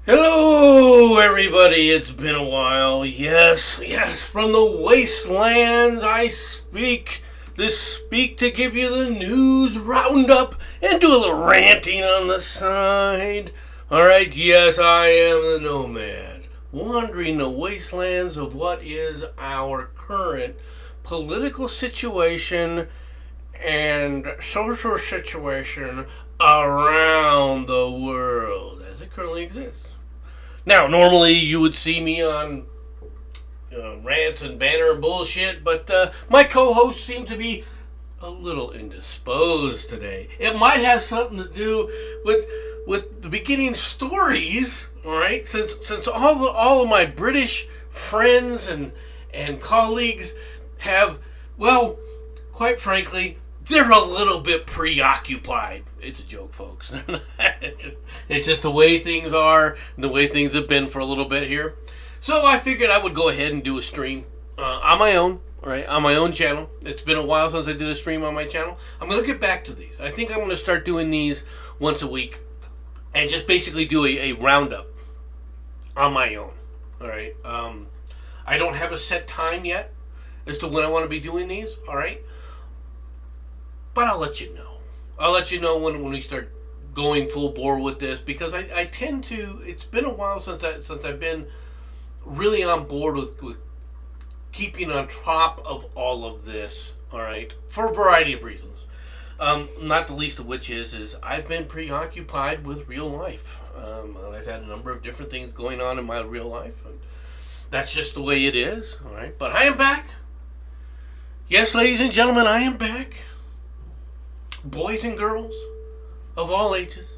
Hello, everybody. It's been a while. Yes, from the wastelands I speak. Speak to give you the news roundup and do a little ranting on the side. Alright, yes, I am the nomad, wandering the wastelands of what is our current political situation and social situation around the world as it currently exists. Now, normally you would see me on rants and banner and bullshit, but my co-hosts seem to be a little indisposed today. It might have something to do with the beginning stories, all right? Since all of my British friends and colleagues have, well, quite frankly, they're a little bit preoccupied. It's a joke, folks. it's just the way things are, the way things have been for a little bit here. So I figured I would go ahead and do a stream on my own, right? On my own channel. It's been a while since I did a stream on my channel. I'm going to get back to these. I think I'm going to start doing these once a week and just basically do a roundup on my own, all right? I don't have a set time yet as to when I want to be doing these, all right? But I'll let you know. I'll let you know when we start going full bore with this, because I tend to. It's been a while since I've been really on board with keeping on top of all of this. All right, for a variety of reasons. Not the least of which is I've been preoccupied with real life. I've had a number of different things going on in my real life, and that's just the way it is. All right, but I am back. Yes, ladies and gentlemen, I am back. Boys and girls of all ages.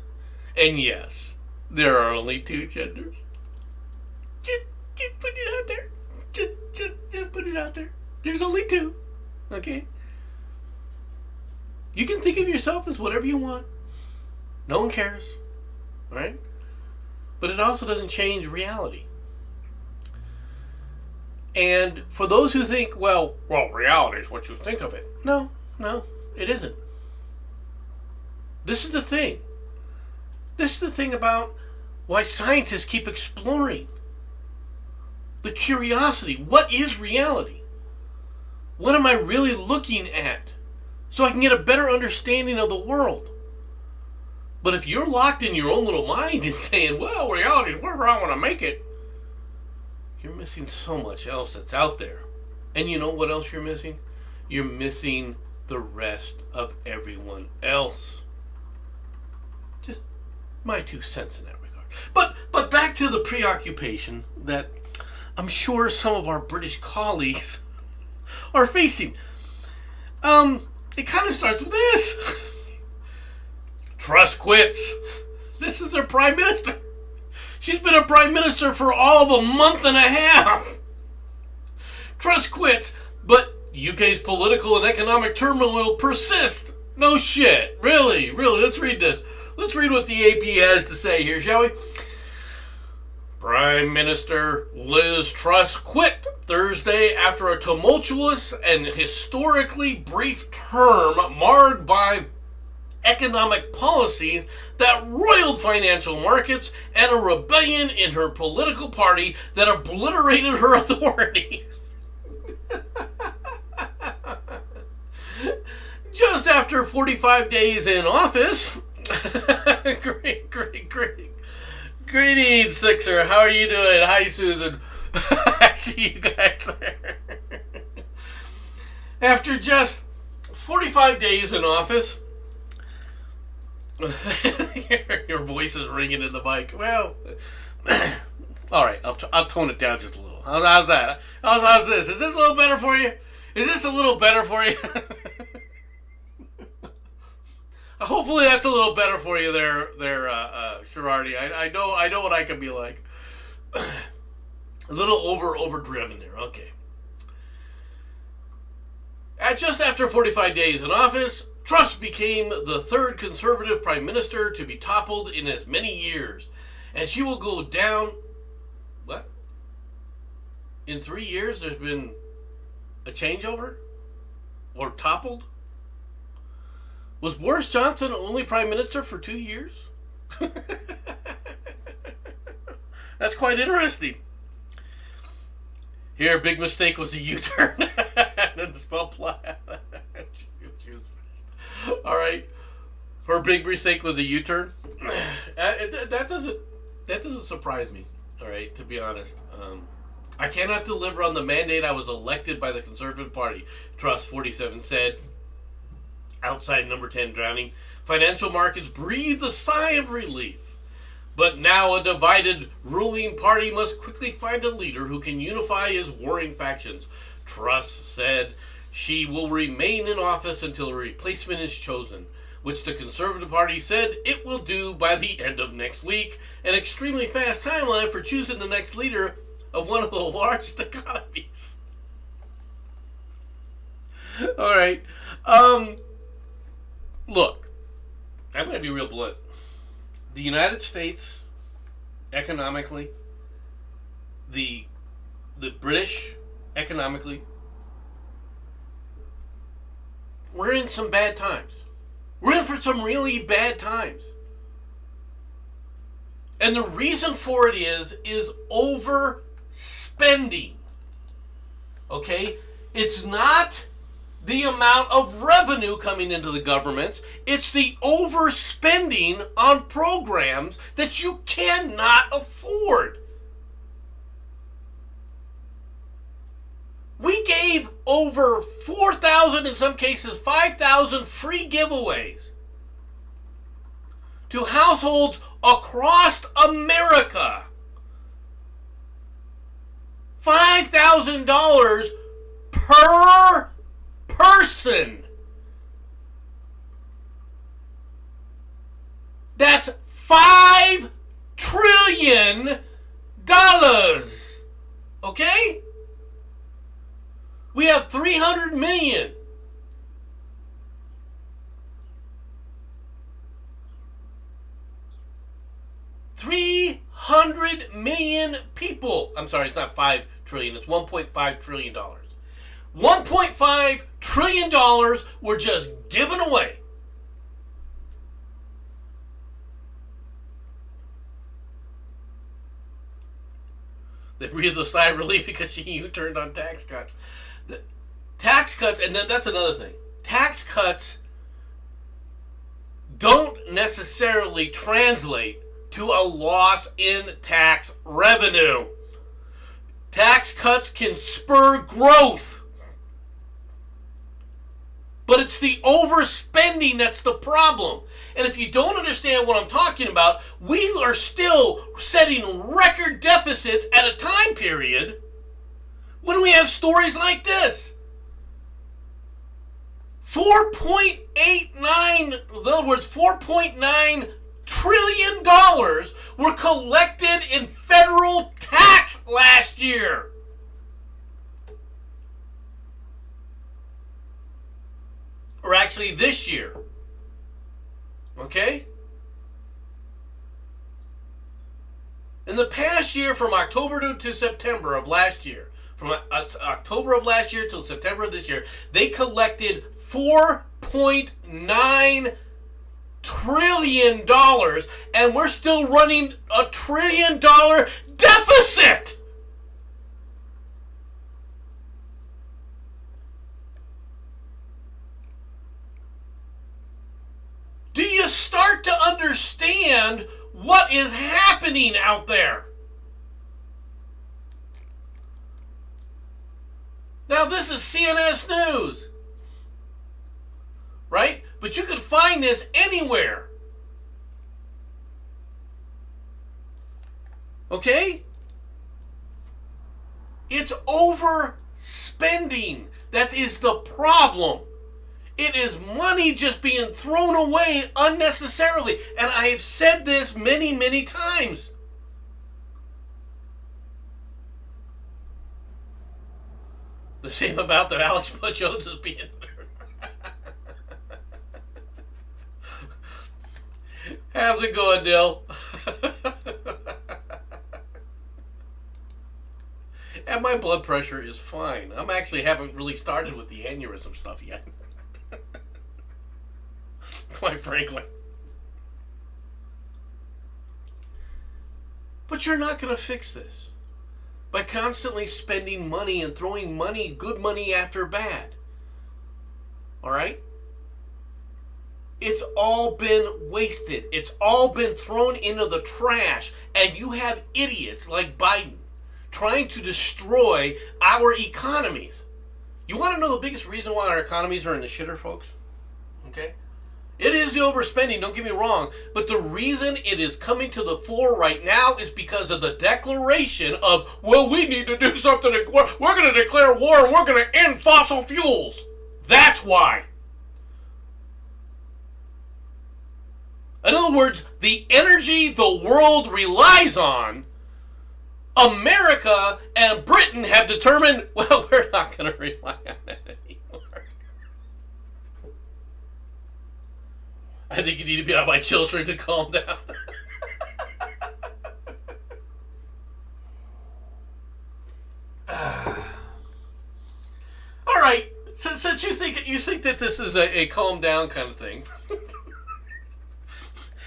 And yes, there are only two genders. Just put it out there. Just put it out there. There's only two. Okay? You can think of yourself as whatever you want. No one cares. Alright? But it also doesn't change reality. And for those who think, well, reality is what you think of it. No, it isn't. This is the thing. This is the thing about why scientists keep exploring. The curiosity. What is reality? What am I really looking at? So I can get a better understanding of the world. But if you're locked in your own little mind and saying, well, reality is wherever I want to make it, you're missing so much else that's out there. And you know what else you're missing? You're missing the rest of everyone else. My 2 cents in that regard. But back to the preoccupation that I'm sure some of our British colleagues are facing. It kind of starts with this. Truss quits. This is their prime minister. She's been a prime minister for all of a month and a half. Truss quits, but UK's political and economic turmoil persists. No shit. Really. Let's read this. Let's read what the AP has to say here, shall we? Prime Minister Liz Truss quit Thursday after a tumultuous and historically brief term marred by economic policies that roiled financial markets and a rebellion in her political party that obliterated her authority. Just after 45 days in office... Great. Greetings, Sixer. How are you doing? Hi, Susan. I see you guys there. After just 45 days in office, your voice is ringing in the mic. Well, all right, I'll tone it down just a little. How's that? How's this? Is this a little better for you? Hopefully that's a little better for you there, Sherardi. I know what I can be like. A little overdriven there. Okay. Just after 45 days in office, Truss became the third conservative prime minister to be toppled in as many years. And she will go down... What? In 3 years there's been a changeover? Or toppled? Was Boris Johnson only prime minister for 2 years? That's quite interesting. Here, big mistake was a U-turn. And the spell plot. All right. Her big mistake was a U-turn. That doesn't surprise me. All right, to be honest. I cannot deliver on the mandate I was elected by the Conservative Party, Truss 47 said. Outside number 10 drowning. Financial markets breathed a sigh of relief. But now a divided ruling party must quickly find a leader who can unify his warring factions. Truss said she will remain in office until a replacement is chosen, which the Conservative Party said it will do by the end of next week. An extremely fast timeline for choosing the next leader of one of the largest economies. All right. Look, I'm going to be real blunt. The United States, economically, the British, economically, we're in some bad times. We're in for some really bad times. And the reason for it is overspending. Okay? It's not the amount of revenue coming into the governments. It's the overspending on programs that you cannot afford. We gave over 4,000, in some cases 5,000 free giveaways to households across America. $5,000 per person. That's $5 trillion. Okay? We have 300 million. $300 million people. I'm sorry, it's not 5 trillion, it's $1.5 trillion. $1.5 trillion were just given away. They breathed a sigh of relief because she U-turned on tax cuts. The tax cuts, and then that's another thing. Tax cuts don't necessarily translate to a loss in tax revenue. Tax cuts can spur growth. But it's the overspending that's the problem. And if you don't understand what I'm talking about, we are still setting record deficits at a time period when we have stories like this. 4.89, in other words, $4.9 trillion were collected in federal tax last year. Or actually this year. Okay? In the past year, from October to September of last year, from October of last year till September of this year, they collected $4.9 trillion, and we're still running a $1 trillion deficit. Do you start to understand what is happening out there? Now, this is CNS News, right? But you can find this anywhere. Okay? It's overspending. That is the problem. It is money just being thrown away unnecessarily. And I have said this many, many times. the same amount that Alex Jones is being. How's it going, Dill? And my blood pressure is fine. I'm actually haven't really started with the aneurysm stuff yet. Quite frankly. But you're not going to fix this by constantly spending money and throwing money, good money after bad. All right? It's all been wasted. It's all been thrown into the trash. And you have idiots like Biden trying to destroy our economies. You want to know the biggest reason why our economies are in the shitter, folks? Okay? It is the overspending, don't get me wrong, but the reason it is coming to the fore right now is because of the declaration of, well, we need to do something. We're going to declare war and we're going to end fossil fuels. That's why. In other words, the energy the world relies on, America and Britain have determined, well, we're not going to rely on that anymore. I think you need to be on my children to calm down. All right, since you think that this is a calm down kind of thing,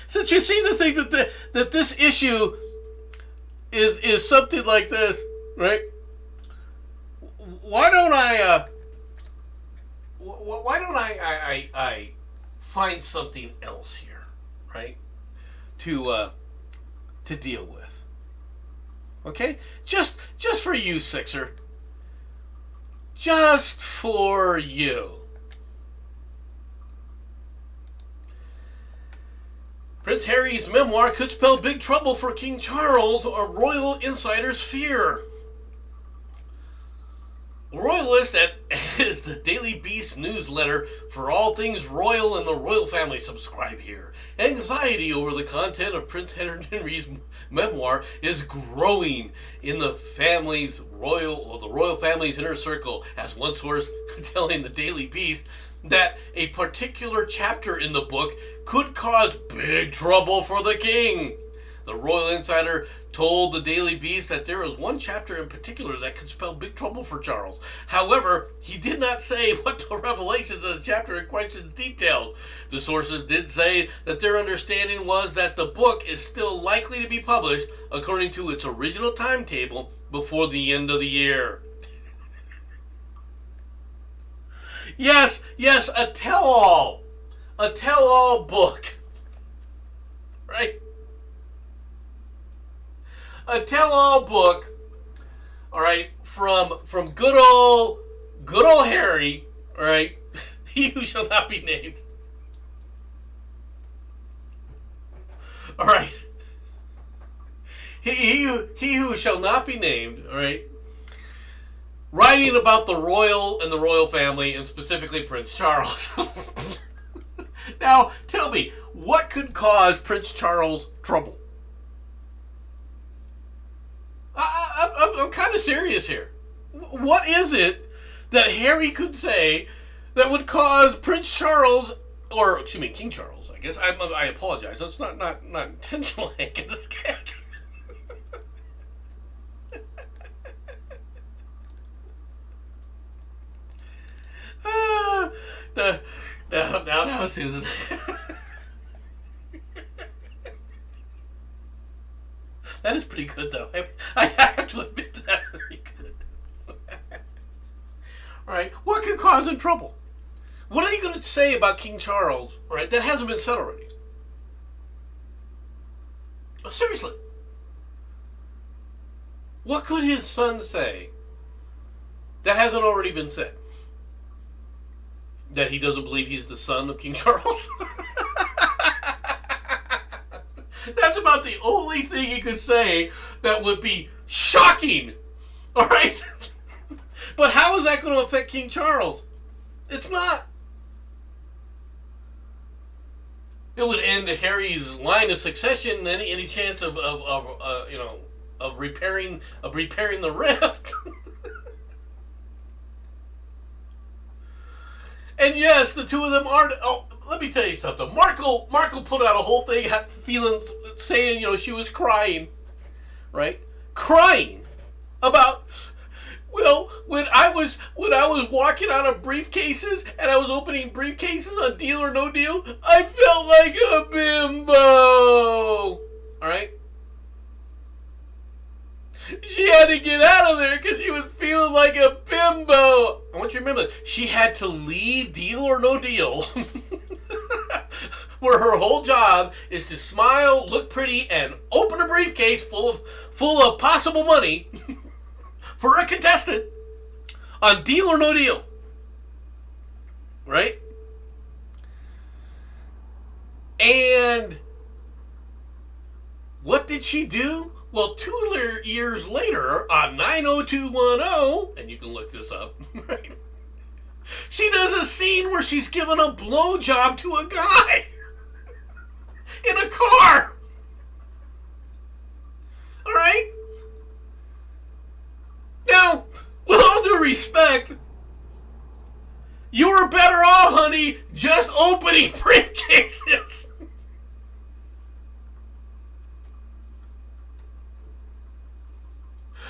since you seem to think that this issue is something like this, right? Why don't I find something else here, right? To deal with. Okay? Just for you, Sixer. Just for you. Prince Harry's memoir could spell big trouble for King Charles, a royal insiders fear. Royalist is the Daily Beast newsletter for all things royal and the royal family. Subscribe here. Anxiety over the content of Prince Henry's memoir is growing in the royal family's inner circle, as one source telling the Daily Beast that a particular chapter in the book could cause big trouble for the king. The royal insider told the Daily Beast that there was one chapter in particular that could spell big trouble for Charles. However, he did not say what the revelations of the chapter in question detailed. The sources did say that their understanding was that the book is still likely to be published according to its original timetable before the end of the year. Yes, a tell-all. A tell-all book. Right? A tell-all book, all right, from good old Harry, all right, he who shall not be named. All right. He who shall not be named, all right, writing about the royal and the royal family, and specifically Prince Charles. Now, tell me, what could cause Prince Charles trouble? I'm kind of serious here. What is it that Harry could say that would cause Prince Charles, or excuse me, King Charles, I guess. I apologize. That's not intentional, Hank, in this case. Now, Susan. That is pretty good, though. I have to admit that very good. All right, what could cause him trouble? What are you going to say about King Charles, right, that hasn't been said already? Seriously. What could his son say that hasn't already been said? That he doesn't believe he's the son of King Charles? That's about the only thing he could say that would be shocking. All right? But how is that going to affect King Charles? It's not. It would end Harry's line of succession, any chance of repairing the rift. And yes, the two of them aren't. Oh, let me tell you something. Markle put out a whole thing, saying she was crying, right? Crying about. Well, when I was walking out of briefcases and I was opening briefcases on Deal or No Deal, I felt like a bimbo. All right. She had to get out of there because she was feeling like a bimbo. I want you to remember that. She had to leave Deal or No Deal, where her whole job is to smile, look pretty, and open a briefcase full of possible money for a contestant on Deal or No Deal. Right? And what did she do? Well, 2 years later, on 90210, and you can look this up, right? She does a scene where she's giving a blowjob to a guy in a car. All right? Now, with all due respect, you were better off, honey, just opening briefcases.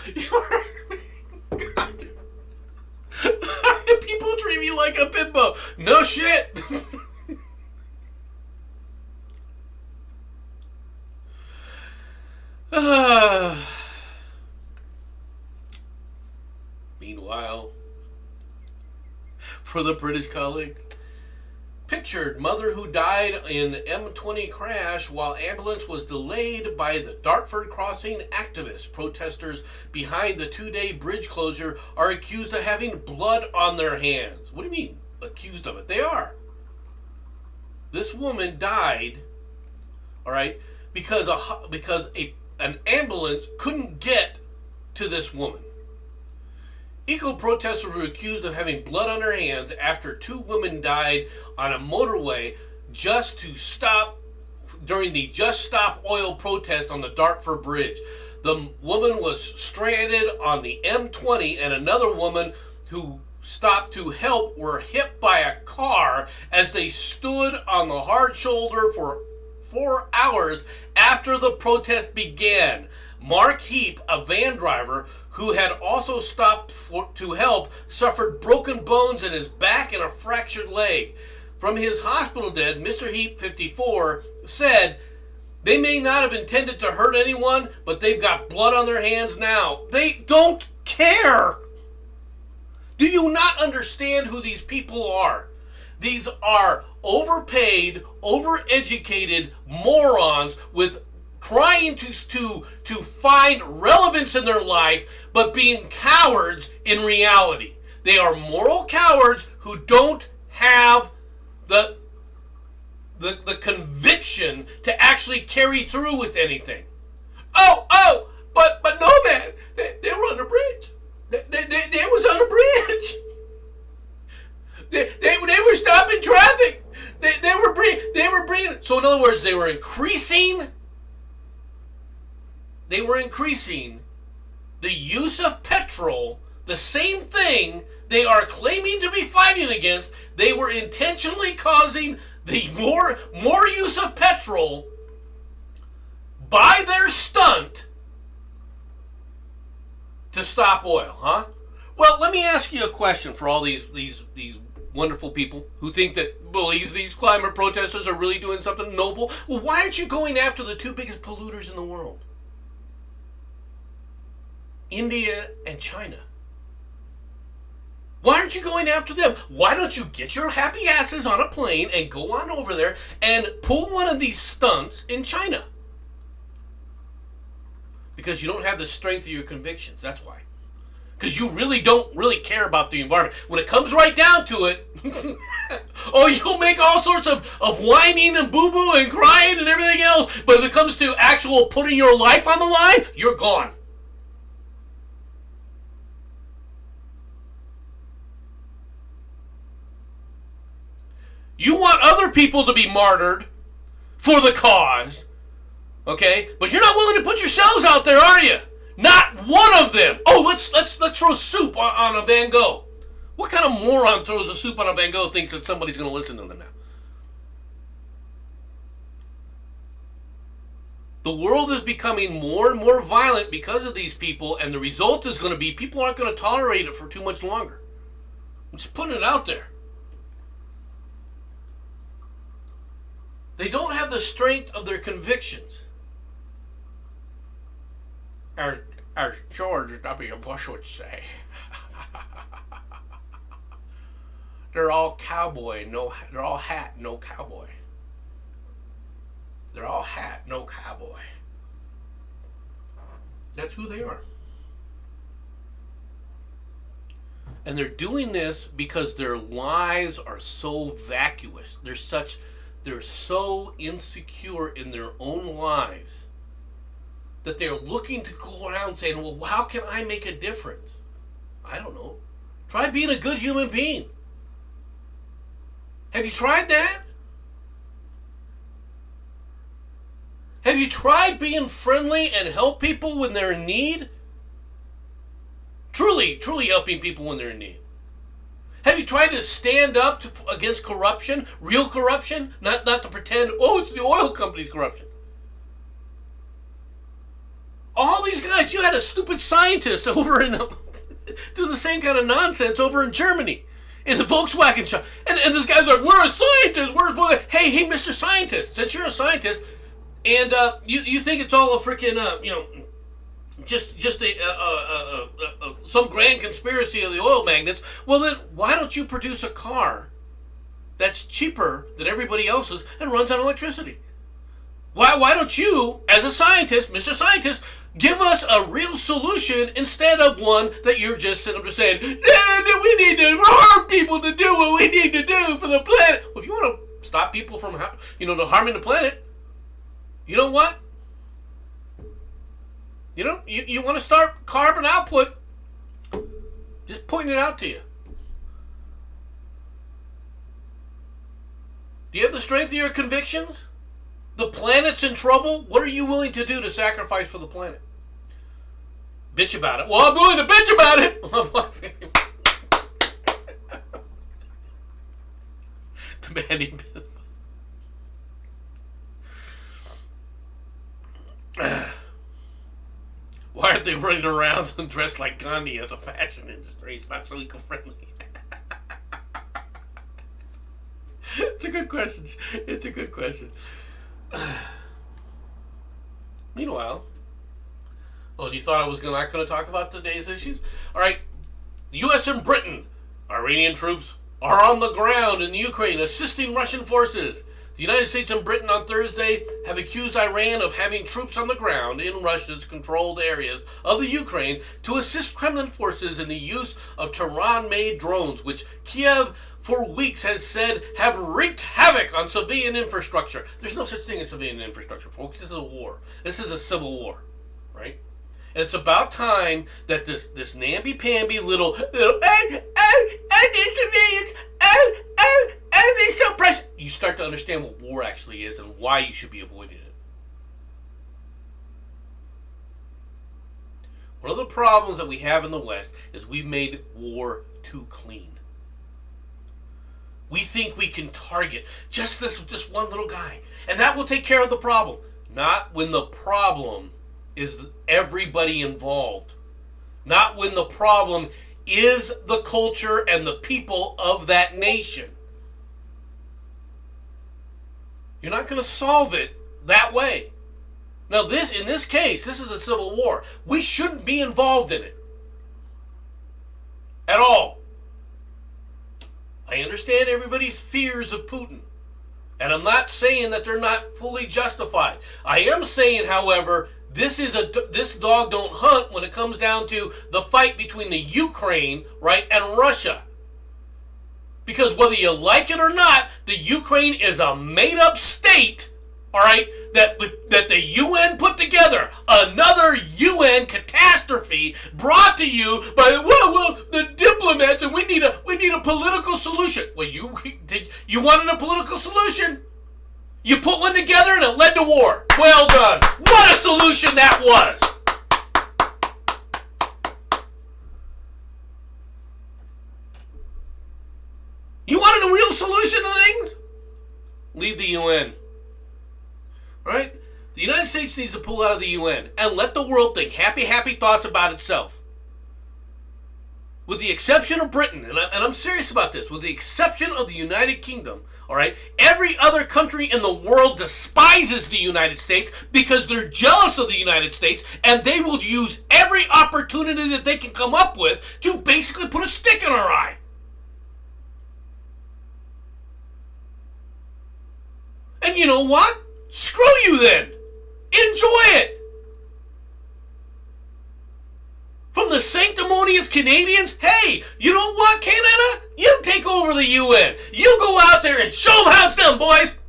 God. People treat me like a bimbo. No shit. Meanwhile, for the British colleague, pictured mother who died in M20 crash while ambulance was delayed by the Dartford Crossing activists. Protesters behind the 2-day bridge closure are accused of having blood on their hands. What do you mean, accused of it? They are. This woman died, all right, because an ambulance couldn't get to this woman. Eco-protesters were accused of having blood on their hands after 2 women died on a motorway during the Just Stop Oil protest on the Dartford Bridge. The woman was stranded on the M20 and another woman who stopped to help were hit by a car as they stood on the hard shoulder for 4 hours after the protest began. Mark Heap, a van driver who had also stopped to help, suffered broken bones in his back and a fractured leg. From his hospital bed, Mr. Heap, 54, said, "They may not have intended to hurt anyone, but they've got blood on their hands now." They don't care. Do you not understand who these people are? These are overpaid, overeducated morons with trying to find relevance in their life, but being cowards in reality. They are moral cowards who don't have the conviction to actually carry through with anything. But no, man, they were on the bridge. They was on the bridge. They were stopping traffic. They were bringing. So in other words, they were increasing the use of petrol, the same thing they are claiming to be fighting against. They were intentionally causing the more use of petrol by their stunt to stop oil, huh? Well, let me ask you a question for all these wonderful people who think that these climate protesters are really doing something noble. Well, why aren't you going after the 2 biggest polluters in the world? India and China. Why aren't you going after them? Why don't you get your happy asses on a plane and go on over there and pull one of these stunts in China? Because you don't have the strength of your convictions. That's why. Because you don't really care about the environment. When it comes right down to it, you'll make all sorts of whining and boo-boo and crying and everything else. But if it comes to actual putting your life on the line, you're gone. You want other people to be martyred for the cause, okay? But you're not willing to put yourselves out there, are you? Not one of them. Oh, let's throw soup on a Van Gogh. What kind of moron throws a soup on a Van Gogh thinks that somebody's going to listen to them now? The world is becoming more and more violent because of these people, and the result is going to be people aren't going to tolerate it for too much longer. I'm just putting it out there. They don't have the strength of their convictions. As George W. Bush would say, they're all cowboy, they're all hat, no cowboy. They're all hat, no cowboy. That's who they are. And they're doing this because their lives are so vacuous. They're so insecure in their own lives that they're looking to go around saying, well, how can I make a difference? I don't know. Try being a good human being. Have you tried that? Have you tried being friendly and help people when they're in need? Truly helping people when they're in need. Have you tried to stand up against corruption, real corruption, not to pretend, it's the oil company's corruption? All these guys, you had a stupid scientist over in do the same kind of nonsense over in Germany in the Volkswagen shop, and this guy's like, "We're a scientist. Hey, Mr. Scientist, since you're a scientist." And you think it's all a freaking just some grand conspiracy of the oil magnates? Well, then why don't you produce a car that's cheaper than everybody else's and runs on electricity? Why don't you, as a scientist, Mr. Scientist, give us a real solution instead of one that you're just sitting up to saying, we need to harm people to do what we need to do for the planet. Well, if you want to stop people from harming the planet, you know what? You want to start carbon output, just pointing it out to you. Do you have the strength of your convictions? The planet's in trouble. What are you willing to do to sacrifice for the planet? Bitch about it. Well, I'm willing to bitch about it. Demanding. Why aren't they running around and dressed like Gandhi as a fashion industry? It's not so eco-friendly. It's a good question. Meanwhile, you thought I was not going to talk about today's issues? All right, the U.S. and Britain, Iranian troops are on the ground in the Ukraine assisting Russian forces. The United States and Britain on Thursday have accused Iran of having troops on the ground in Russia's controlled areas of the Ukraine to assist Kremlin forces in the use of Tehran-made drones, which Kiev for weeks has said have wreaked havoc on civilian infrastructure. There's no such thing as civilian infrastructure, folks. This is a war. This is a civil war, right? And it's about time that this namby-pamby little civilians, they're so precious. You start to understand what war actually is and why you should be avoiding it. One of the problems that we have in the West is we've made war too clean. We think we can target just one little guy, and that will take care of the problem. Not when the problem is everybody involved. Not when the problem is the culture and the people of that nation. You're not going to solve it that way. Now, in this case, this is a civil war. We shouldn't be involved in it at all. I understand everybody's fears of Putin, and I'm not saying that they're not fully justified. I am saying, however, this dog don't hunt when it comes down to the fight between the Ukraine, right, and Russia. Because whether you like it or not, the Ukraine is a made-up state, all right, that the UN put together. Another UN catastrophe brought to you by the diplomats, and we need a political solution. Well, you wanted a political solution. You put one together and it led to war. Well done. What a solution that was. solution to things? Leave the UN. Right? The United States needs to pull out of the UN and let the world think happy, happy thoughts about itself. With the exception of Britain, and I'm serious about this, with the exception of the United Kingdom, all right, every other country in the world despises the United States because they're jealous of the United States, and they will use every opportunity that they can come up with to basically put a stick in our eye. And you know what? Screw you then. Enjoy it. From the sanctimonious Canadians, hey, you know what, Canada? You take over the UN. You go out there and show them how it's done, boys.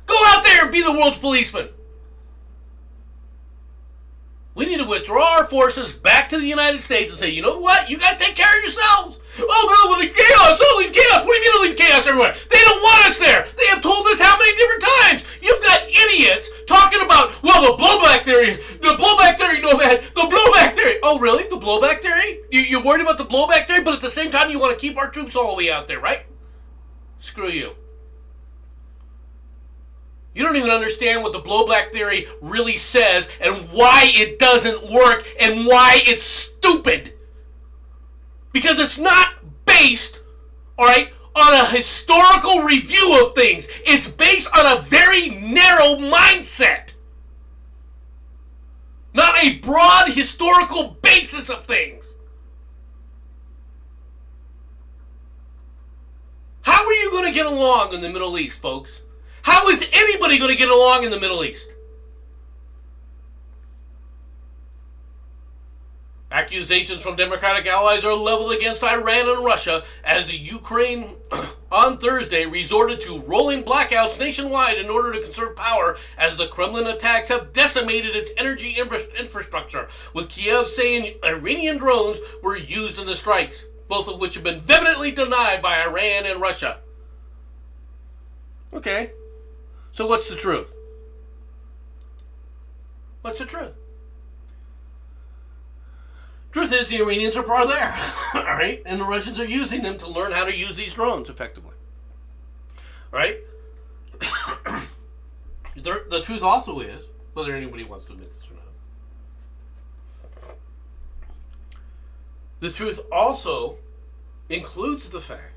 Go out there and be the world's policeman. We need to withdraw our forces back to the United States and say, you know what? You got to take care of yourselves. Oh, no, leave chaos. Oh, leave chaos. What do you mean to leave chaos everywhere? They don't want us there. They have told us how many different times. You've got idiots talking about, well, the blowback theory, nomad, the blowback theory. Oh, really? The blowback theory? You're worried about the blowback theory, but at the same time, you want to keep our troops all the way out there, right? Screw you. You don't even understand what the blowback theory really says and why it doesn't work and why it's stupid. Because it's not based, all right, on a historical review of things. It's based on a very narrow mindset. Not a broad historical basis of things. How are you going to get along in the Middle East, folks? How is anybody going to get along in the Middle East? Accusations from Democratic allies are leveled against Iran and Russia as the Ukraine on Thursday resorted to rolling blackouts nationwide in order to conserve power as the Kremlin attacks have decimated its energy infrastructure, with Kiev saying Iranian drones were used in the strikes, both of which have been vehemently denied by Iran and Russia. Okay. So what's the truth? What's the truth? Truth is the Iranians are there, all right? And the Russians are using them to learn how to use these drones effectively. All right? The truth also is, whether anybody wants to admit this or not, the truth also includes the fact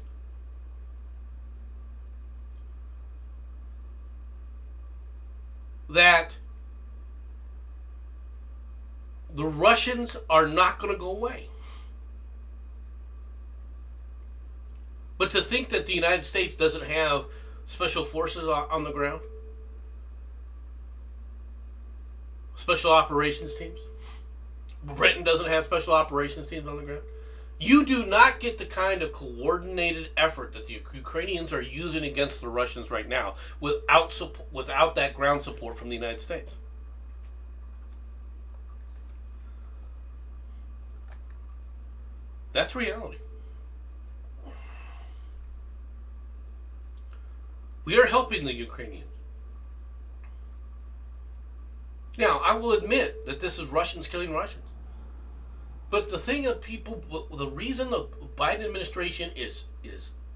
that the Russians are not going to go away. But to think that the United States doesn't have special forces on the ground, special operations teams, Britain doesn't have special operations teams on the ground, you do not get the kind of coordinated effort that the Ukrainians are using against the Russians right now without that ground support from the United States. That's reality. We are helping the Ukrainians. Now, I will admit that this is Russians killing Russians. But the thing of people, the reason the Biden administration is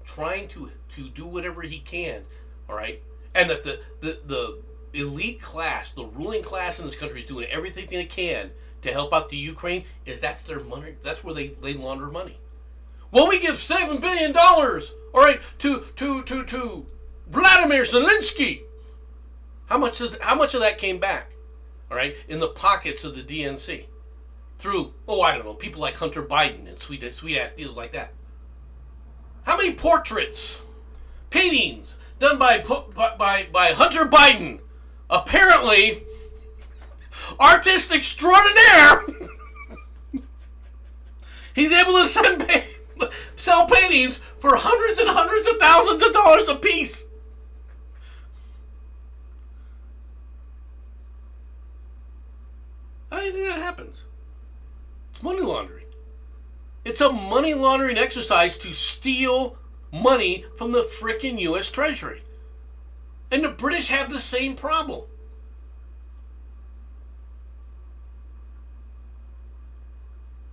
trying to do whatever he can, all right, and that the elite class, the ruling class in this country is doing everything they can to help out the Ukraine, is that's their money. That's where they launder money. Well, we give $7 billion, all right, to Vladimir Zelensky. How much of that came back, all right, in the pockets of the DNC? Through, I don't know, people like Hunter Biden and sweet-ass deals like that. How many portraits, paintings done by Hunter Biden, apparently artist extraordinaire, he's able to sell paintings for hundreds and hundreds of thousands of dollars a piece. How do you think that happens? It's money laundering. It's a money laundering exercise to steal money from the frickin' U.S. Treasury. And the British have the same problem.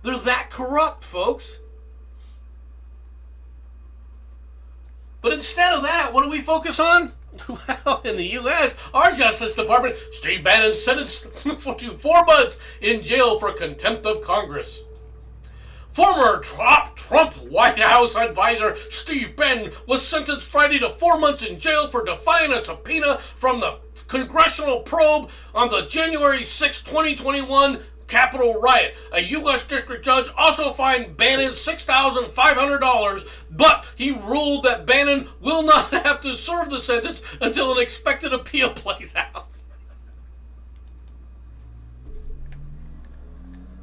They're that corrupt, folks. But instead of that, what do we focus on? Well, in the U.S., our Justice Department, Steve Bannon sentenced to 4 months in jail for contempt of Congress. Former Trump White House advisor Steve Bannon was sentenced Friday to 4 months in jail for defying a subpoena from the congressional probe on the January 6, 2021 Capitol riot. A U.S. district judge also fined Bannon $6,500, but he ruled that Bannon will not have to serve the sentence until an expected appeal plays out.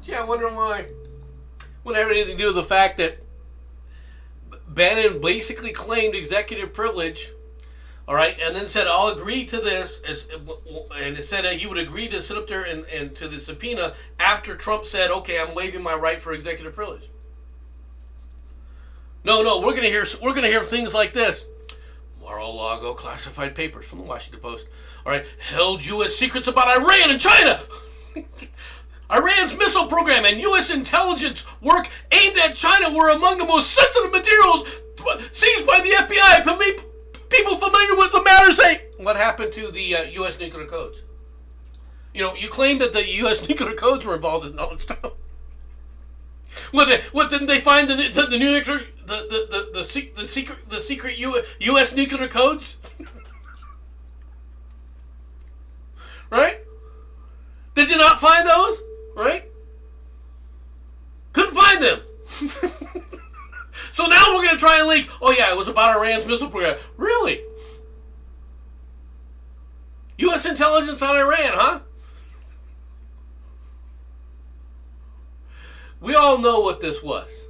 Gee, I wonder why. Wouldn't have anything to do with the fact that Bannon basically claimed executive privilege, all right, and then said, I'll agree to this, and it said that he would agree to sit up there and to the subpoena after Trump said, okay, I'm waiving my right for executive privilege. No, we're gonna hear things like this. Mar-a-Lago classified papers from the Washington Post, all right, held U.S. secrets about Iran and China. Iran's missile program and U.S. intelligence work aimed at China were among the most sensitive materials seized by the FBI. People familiar with the matter say, what happened to the U.S. nuclear codes? You know, you claim that the U.S. nuclear codes were involved in all this stuff. What didn't they find the nuclear the secret U.S. nuclear codes? Right? Did you not find those? Right? Couldn't find them. So now we're going to try and leak, oh yeah, it was about Iran's missile program. Really? U.S. intelligence on Iran, huh? We all know what this was.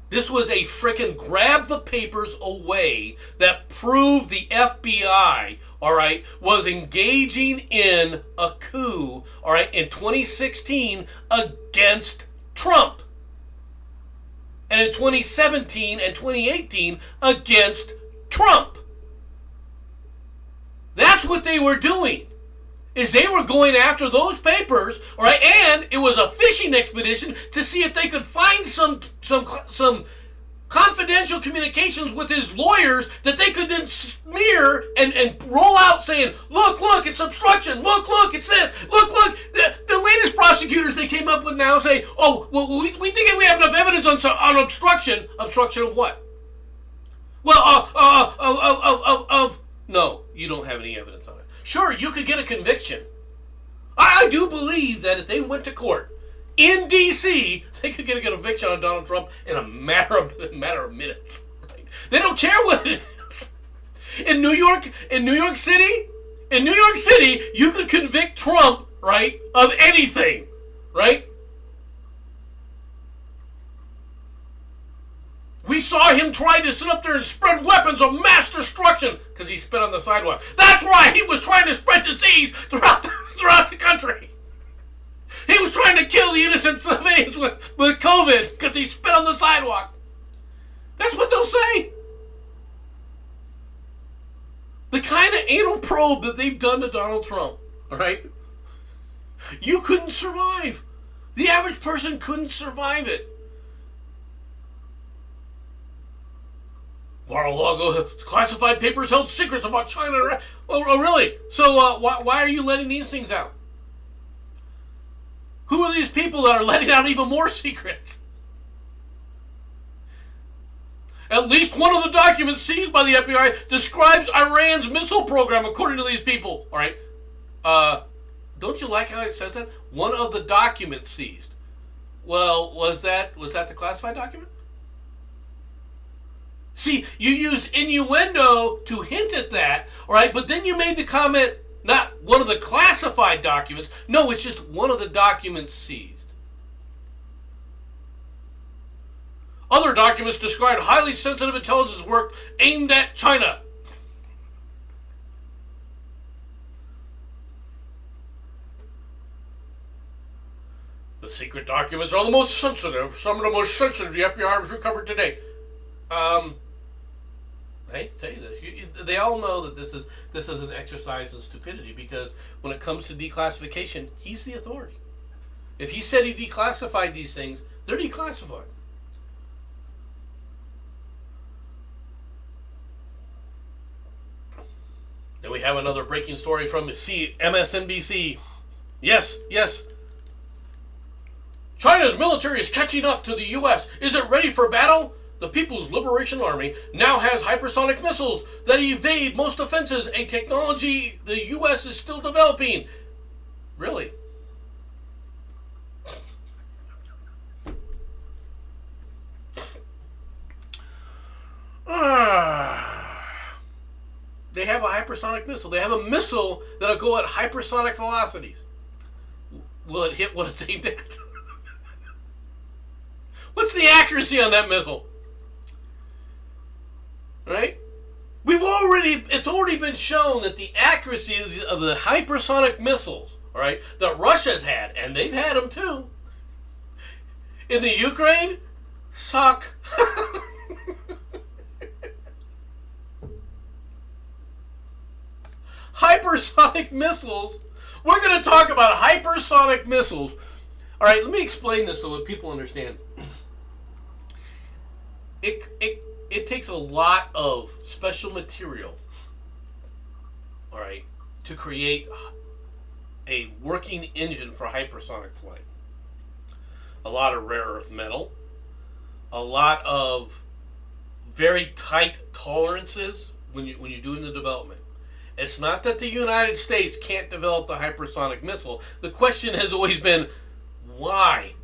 This was a frickin' grab the papers away that proved the FBI, all right, was engaging in a coup, all right, in 2016 against Trump. And in 2017 and 2018 against Trump. That's what they were doing. Is they were going after those papers, all right, and it was a fishing expedition to see if they could find some confidential communications with his lawyers that they could then smear and roll out saying, look, it's obstruction, look, it's this, look, the latest prosecutors they came up with now say, oh, well, we think we have enough evidence on obstruction. Obstruction of what? Well, no, you don't have any evidence on it. Sure, you could get a conviction. I do believe that if they went to court in D.C., they could get a conviction on Donald Trump in a matter of minutes. Right? They don't care what it is. In New York City, you could convict Trump, right, of anything, right? We saw him trying to sit up there and spread weapons of mass destruction because he spit on the sidewalk. That's right, he was trying to spread disease throughout the country. He was trying to kill the innocent civilians with COVID because he spit on the sidewalk. That's what they'll say. The kind of anal probe that they've done to Donald Trump, all right? You couldn't survive. The average person couldn't survive it. Mar-a-Lago classified papers held secrets about China. Oh, really? So why are you letting these things out? Who are these people that are letting out even more secrets? At least one of the documents seized by the FBI describes Iran's missile program, according to these people. All right. Don't you like how it says that? One of the documents seized. Well, was that the classified document? See, you used innuendo to hint at that, all right? But then you made the comment, not one of the classified documents. No, it's just one of the documents seized. Other documents described highly sensitive intelligence work aimed at China. The secret documents are the most sensitive. Some of the most sensitive the FBI has recovered to date. I hate to tell you this. They all know that this is an exercise in stupidity because when it comes to declassification, he's the authority. If he said he declassified these things, they're declassified. Then we have another breaking story from MSNBC. Yes, yes. China's military is catching up to the U.S. Is it ready for battle? The People's Liberation Army now has hypersonic missiles that evade most defenses, a technology the U.S. is still developing. Really? They have a hypersonic missile. They have a missile that'll go at hypersonic velocities. Will it hit what it's aimed at? What's the accuracy on that missile? Right? It's already been shown that the accuracy of the hypersonic missiles, all right, that Russia's had, and they've had them too, in the Ukraine, suck. Hypersonic missiles. We're going to talk about hypersonic missiles. All right, let me explain this so that people understand. It takes a lot of special material, all right, to create a working engine for hypersonic flight. A lot of rare earth metal, a lot of very tight tolerances when you're doing the development. It's not that the United States can't develop the hypersonic missile. The question has always been, why?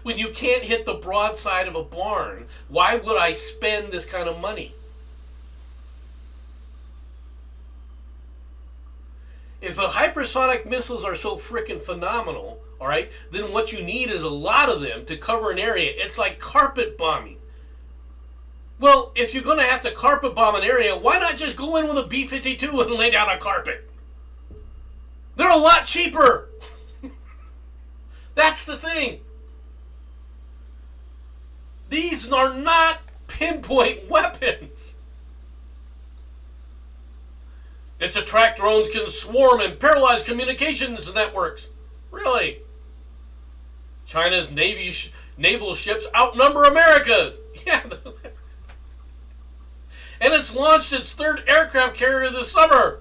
When you can't hit the broadside of a barn, why would I spend this kind of money? If the hypersonic missiles are so freaking phenomenal, all right, then what you need is a lot of them to cover an area. It's like carpet bombing. Well, if you're going to have to carpet bomb an area, why not just go in with a B-52 and lay down a carpet? They're a lot cheaper. That's the thing. These are not pinpoint weapons. Its attack drones can swarm and paralyze communications networks. Really? China's naval ships outnumber America's. Yeah. And it's launched its third aircraft carrier this summer.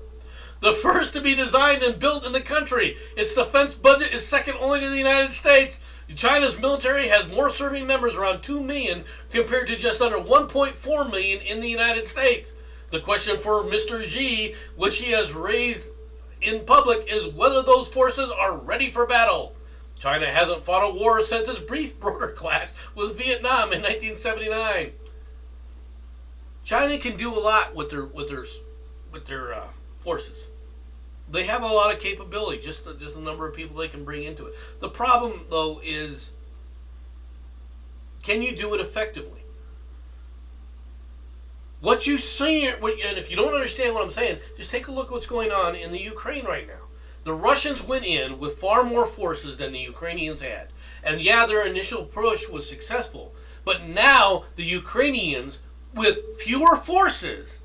The first to be designed and built in the country. Its defense budget is second only to the United States. China's military has more serving members, around 2 million, compared to just under 1.4 million in the United States. The question for Mr. Xi, which he has raised in public, is whether those forces are ready for battle. China hasn't fought a war since its brief border clash with Vietnam in 1979. China can do a lot with their forces. They have a lot of capability, just the number of people they can bring into it. The problem, though, is can you do it effectively? What you see, and if you don't understand what I'm saying, just take a look at what's going on in the Ukraine right now. The Russians went in with far more forces than the Ukrainians had. And yeah, their initial push was successful. But now the Ukrainians, with fewer forces,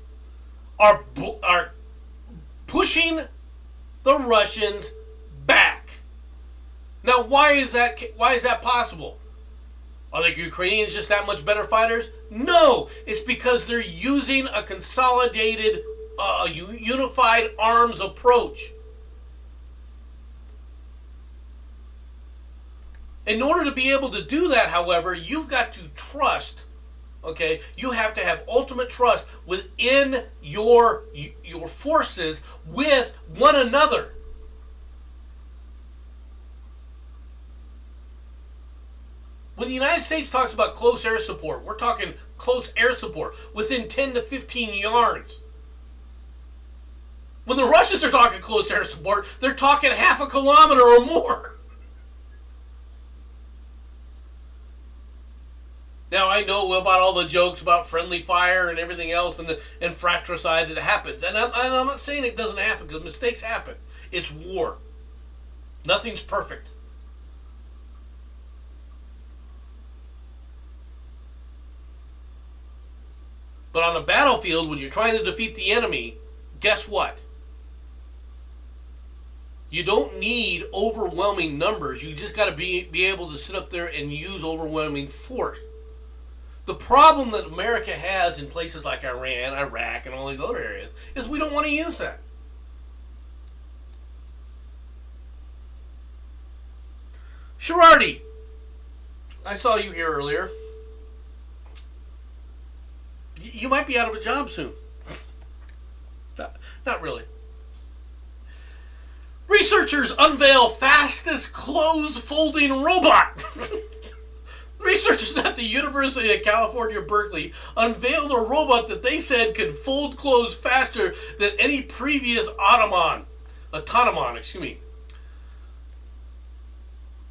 are pushing the Russians back. Now, why is that possible? Are the Ukrainians just that much better fighters? No, it's because they're using a consolidated, unified arms approach. In order to be able to do that, however, you've got to trust. Okay, you have to have ultimate trust within your forces with one another. When the United States talks about close air support, we're talking close air support within 10 to 15 yards. When the Russians are talking close air support, they're talking half a kilometer or more. Now, I know about all the jokes about friendly fire and everything else and fratricide that happens. And I'm not saying it doesn't happen, because mistakes happen. It's war. Nothing's perfect. But on a battlefield, when you're trying to defeat the enemy, guess what? You don't need overwhelming numbers. You just got to be able to sit up there and use overwhelming force. The problem that America has in places like Iran, Iraq, and all these other areas is we don't want to use that. Sherardi, I saw you here earlier. You might be out of a job soon. Not really. Researchers unveil fastest clothes folding robot. Researchers at the University of California, Berkeley unveiled a robot that they said could fold clothes faster than any previous automaton.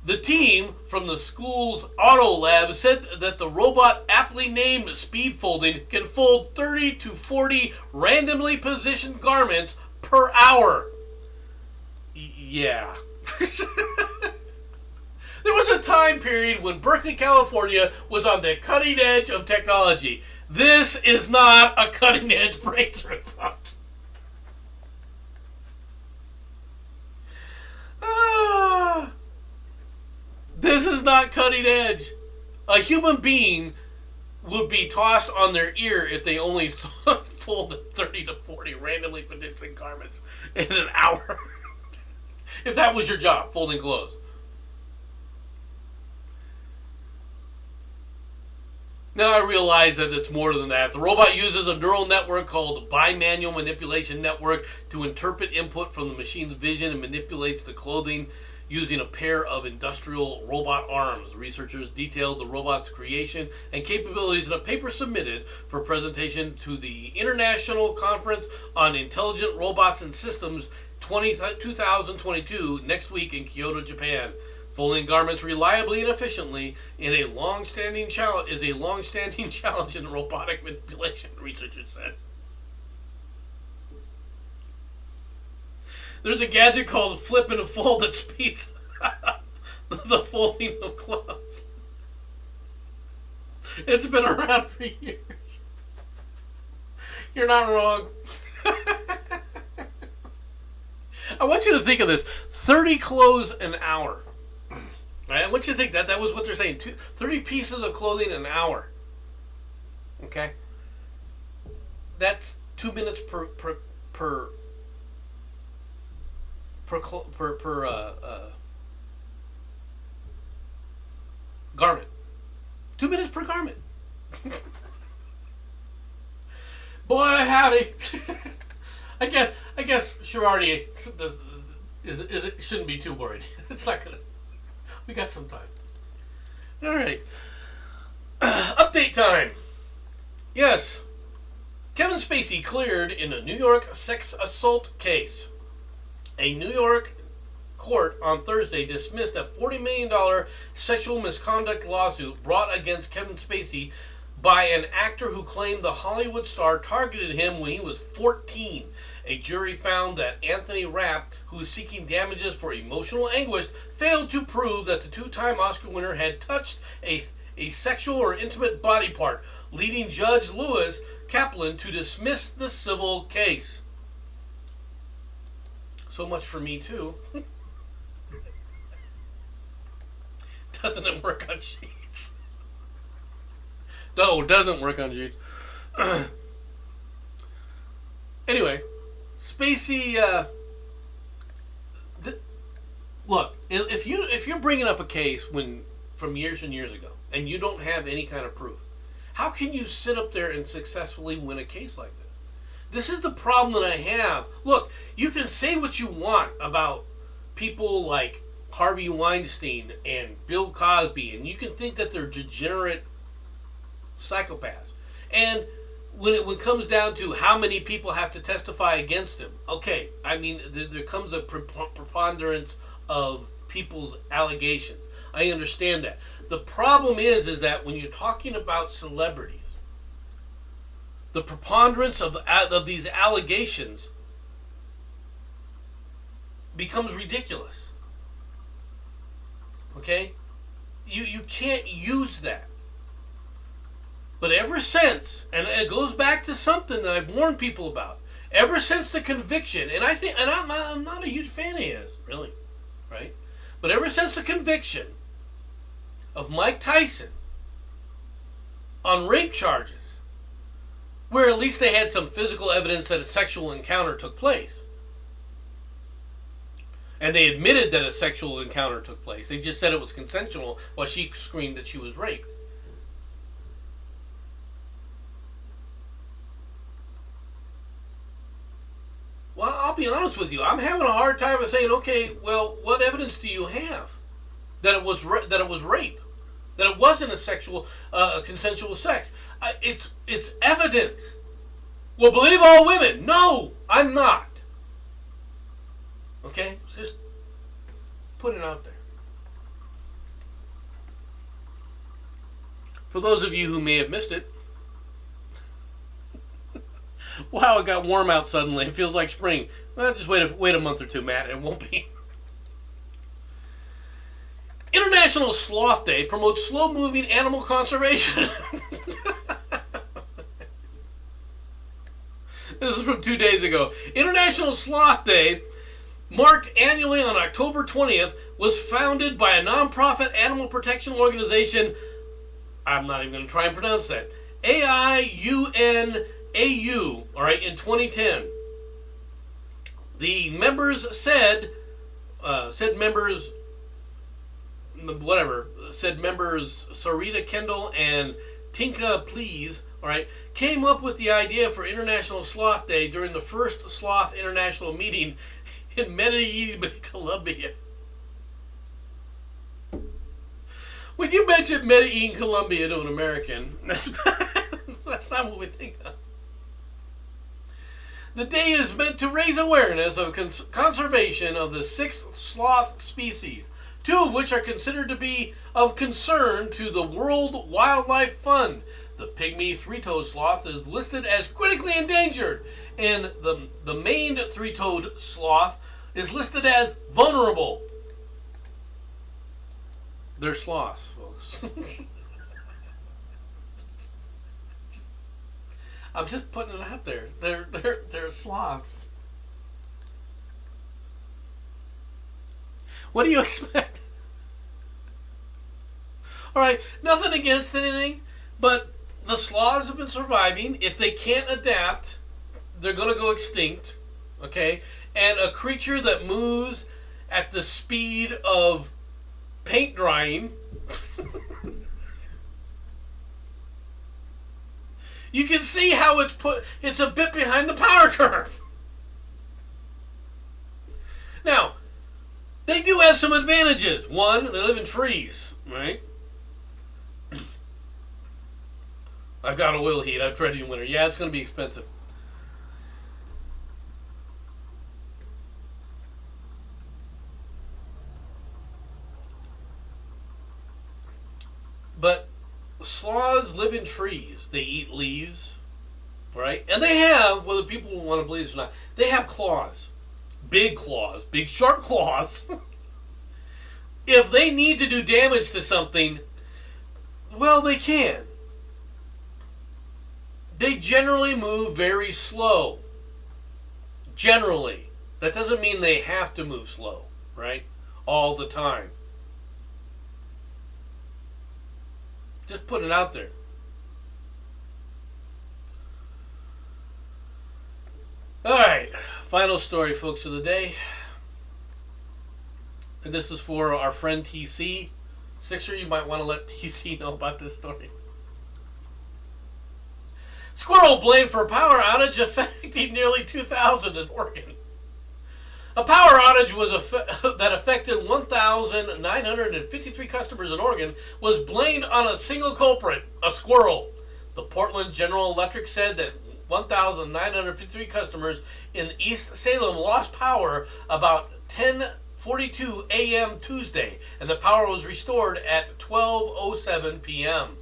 The team from the school's auto lab said that the robot, aptly named Speed Folding, can fold 30 to 40 randomly positioned garments per hour. Yeah. There was a time period when Berkeley, California was on the cutting edge of technology. This is not a cutting edge breakthrough, folks. This is not cutting edge. A human being would be tossed on their ear if they only folded 30 to 40 randomly positioned garments in an hour. If that was your job, folding clothes. Now I realize that it's more than that. The robot uses a neural network called bimanual manipulation network to interpret input from the machine's vision and manipulates the clothing using a pair of industrial robot arms. Researchers detailed the robot's creation and capabilities in a paper submitted for presentation to the International Conference on Intelligent Robots and Systems 2022 next week in Kyoto, Japan. Folding garments reliably and efficiently is a long-standing challenge in robotic manipulation, researchers said. There's a gadget called Flip and Fold that speeds up the folding of clothes. It's been around for years. You're not wrong. I want you to think of this. 30 clothes an hour. Right? I want you to think that was what they're saying. 30 pieces of clothing an hour. Okay? That's 2 minutes per garment. 2 minutes per garment. Boy, howdy. I guess Sherardi shouldn't be too worried. It's not gonna. We got some time. All right. Update time. Yes. Kevin Spacey cleared in a New York sex assault case. A New York court on Thursday dismissed a $40 million sexual misconduct lawsuit brought against Kevin Spacey by an actor who claimed the Hollywood star targeted him when he was 14. A jury found that Anthony Rapp, who is seeking damages for emotional anguish, failed to prove that the two-time Oscar winner had touched a sexual or intimate body part, leading Judge Lewis Kaplan to dismiss the civil case. So much for Me Too. Doesn't it work on sheets? No, it doesn't work on sheets. Anyway, Spacey. Look, if you're bringing up a case from years and years ago, and you don't have any kind of proof, how can you sit up there and successfully win a case like that? This is the problem that I have. Look, you can say what you want about people like Harvey Weinstein and Bill Cosby, and you can think that they're degenerate psychopaths. And when it comes down to how many people have to testify against him, okay, I mean, there comes a preponderance of people's allegations. I understand that. The problem is that when you're talking about celebrities, the preponderance of these allegations becomes ridiculous. Okay? You can't use that. But ever since, and it goes back to something that I've warned people about, ever since the conviction, and I'm not a huge fan of his, really, right? But ever since the conviction of Mike Tyson, on rape charges, where at least they had some physical evidence that a sexual encounter took place. And they admitted that a sexual encounter took place. They just said it was consensual while she screamed that she was raped. Well, I'll be honest with you. I'm having a hard time of saying, okay, well, what evidence do you have that it was rape, that it wasn't a sexual, consensual sex? It's evidence. Well, believe all women. No, I'm not. Okay, just put it out there. For those of you who may have missed it. Wow, it got warm out suddenly. It feels like spring. Well, just wait a month or two, Matt. It won't be. International Sloth Day promotes slow-moving animal conservation. This is from 2 days ago. International Sloth Day, marked annually on October 20th, was founded by a non-profit animal protection organization. I'm not even going to try and pronounce that. AIUNAU, all right, in 2010. The members said members Sarita Kendall and Tinka Please, all right, came up with the idea for International Sloth Day during the first Sloth International meeting in Medellin, Colombia. When you mention Medellin, Colombia to an American, that's not what we think of. The day is meant to raise awareness of conservation of the 6 sloth species, 2 of which are considered to be of concern to the World Wildlife Fund. The pygmy three-toed sloth is listed as critically endangered, and the maned three-toed sloth is listed as vulnerable. They're sloths, folks. I'm just putting it out there. They're sloths. What do you expect? All right, nothing against anything, but the sloths have been surviving. If they can't adapt, they're going to go extinct, okay? And a creature that moves at the speed of paint drying, you can see how it's a bit behind the power curve. Now, they do have some advantages. One, they live in trees, right? I've got oil heat. I've tried it in winter. Yeah, it's going to be expensive. But sloths live in trees. They eat leaves, right? And they have, whether people want to believe this or not, they have claws. Big sharp claws. If they need to do damage to something, well, they can. They generally move very slow. Generally. That doesn't mean they have to move slow, right? All the time. Just putting it out there. Alright, final story, folks, of the day. And this is for our friend TC. Sixer, you might want to let TC know about this story. Squirrel blamed for power outage affecting nearly 2,000 in Oregon. A power outage that affected 1,953 customers in Oregon was blamed on a single culprit, a squirrel. The Portland General Electric said that 1,953 customers in East Salem lost power about 10:42 a.m. Tuesday, and the power was restored at 12:07 p.m.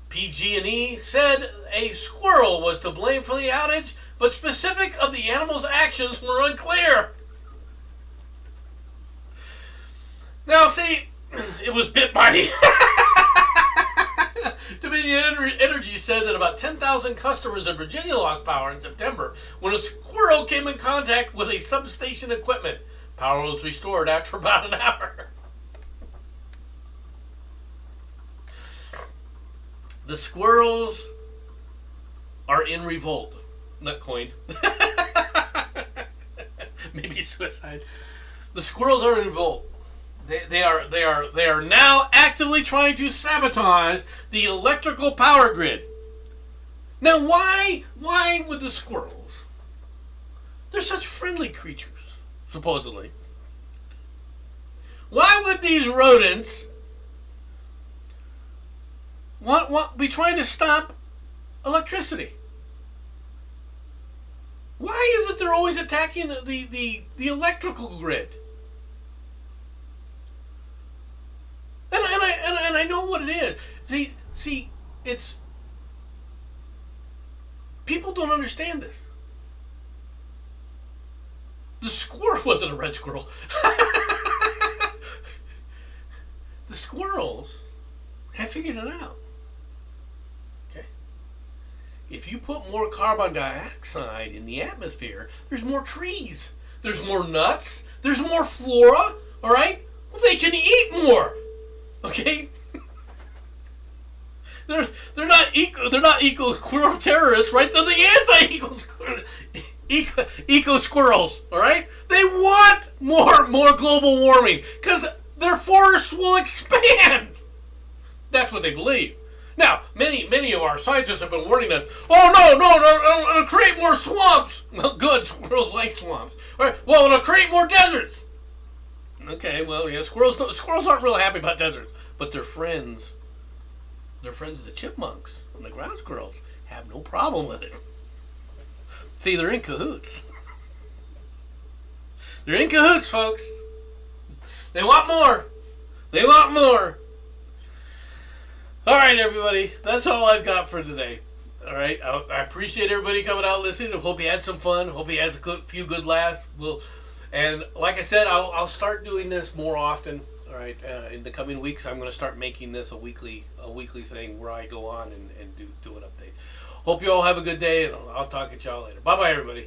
PG&E said a squirrel was to blame for the outage, but specific of the animal's actions were unclear. Now, see, it was bit by... Dominion Energy said that about 10,000 customers in Virginia lost power in September when a squirrel came in contact with a substation equipment. Power was restored after about an hour. The squirrels are in revolt. Not coined. Maybe suicide. The squirrels are in revolt. They are now actively trying to sabotage the electrical power grid. Now, why would the squirrels? They're such friendly creatures, supposedly. Why would these rodents be trying to stop electricity? Why is it they're always attacking the electrical grid? And I know what it is. See, it's people don't understand this. The squirrel wasn't a red squirrel. The squirrels have figured it out. Okay? If you put more carbon dioxide in the atmosphere, there's more trees. There's more nuts. There's more flora. All right? Well, they can eat more. Okay? They're not eco squirrel terrorists, right? They're the eco squirrels, all right? They want more global warming because their forests will expand. That's what they believe. Now, many of our scientists have been warning us. Oh no, it'll create more swamps. Well, good, squirrels like swamps. All right, well, it'll create more deserts. Okay, well, yeah, squirrels aren't real happy about deserts, but their friends, the chipmunks and the ground squirrels, have no problem with it. See, they're in cahoots. They're in cahoots, folks. They want more. They want more. All right, everybody. That's all I've got for today. All right. I appreciate everybody coming out and listening. I hope you had some fun. Hope you had a few good laughs. And like I said, I'll start doing this more often. All right. In the coming weeks, I'm going to start making this a weekly thing where I go on and do an update. Hope you all have a good day, and I'll talk to y'all later. Bye-bye, everybody.